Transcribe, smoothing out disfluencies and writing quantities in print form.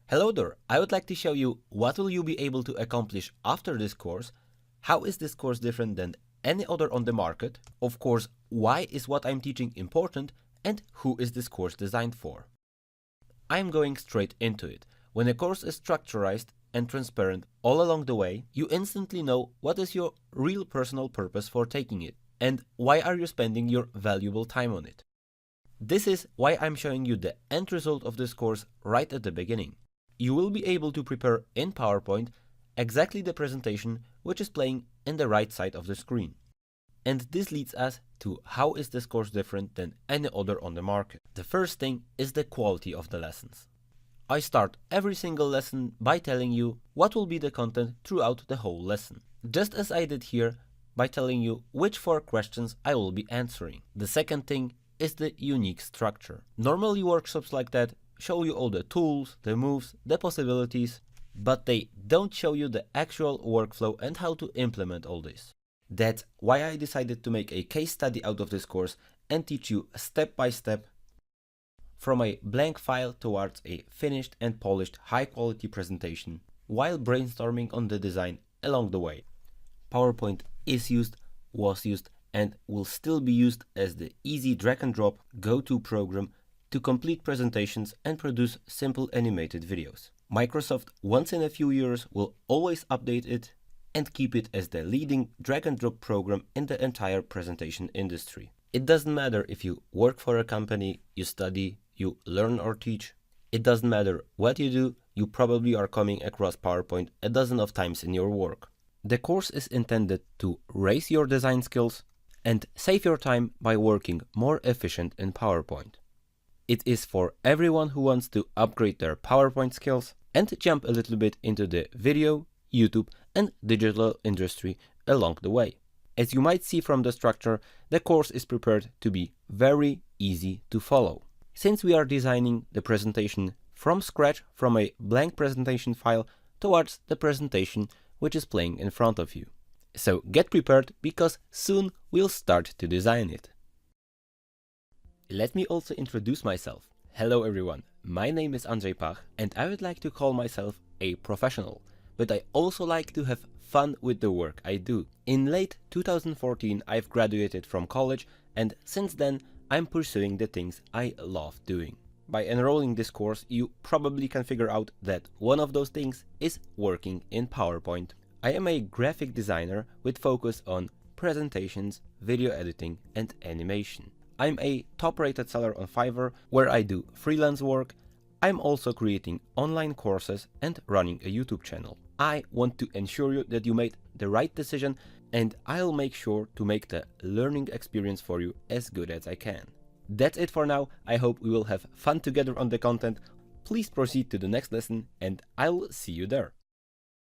Hello there, I would like to show you what will you be able to accomplish after this course, how is this course different than any other on the market, of course, why is what I'm teaching important, and who is this course designed for. I'm going straight into it. When a course is structured and transparent all along the way, you instantly know what is your real personal purpose for taking it, and why are you spending your valuable time on it. This is why I'm showing you the end result of this course right at the beginning. You will be able to prepare in PowerPoint exactly the presentation which is playing in the right side of the screen. And this leads us to how is this course different than any other on the market. The first thing is the quality of the lessons. I start every single lesson by telling you what will be the content throughout the whole lesson, just as I did here by telling you which 4 questions I will be answering. The second thing is the unique structure. Normally workshops like that show you all the tools, the moves, the possibilities, but they don't show you the actual workflow and how to implement all this. That's why I decided to make a case study out of this course and teach you step by step from a blank file towards a finished and polished high quality presentation while brainstorming on the design along the way. PowerPoint is used, was used, and will still be used as the easy drag and drop go-to program to complete presentations and produce simple animated videos. Microsoft once in a few years will always update it and keep it as the leading drag and drop program in the entire presentation industry. It doesn't matter if you work for a company, you study, you learn or teach. It doesn't matter what you do, you probably are coming across PowerPoint a dozen of times in your work. The course is intended to raise your design skills and save your time by working more efficient in PowerPoint. It is for everyone who wants to upgrade their PowerPoint skills and jump a little bit into the video, YouTube, and digital industry along the way. As you might see from the structure, the course is prepared to be very easy to follow. Since we are designing the presentation from scratch from a blank presentation file towards the presentation which is playing in front of you. So get prepared because soon we'll start to design it. Let me also introduce myself. Hello everyone, my name is Andrzej Pach and I would like to call myself a professional, but I also like to have fun with the work I do. In late 2014 I've graduated from college and since then I'm pursuing the things I love doing. By enrolling this course you probably can figure out that one of those things is working in PowerPoint. I am a graphic designer with focus on presentations, video editing and animation. I'm a top-rated seller on Fiverr where I do freelance work. I'm also creating online courses and running a YouTube channel. I want to ensure you that you made the right decision and I'll make sure to make the learning experience for you as good as I can. That's it for now. I hope we will have fun together on the content. Please proceed to the next lesson and I'll see you there.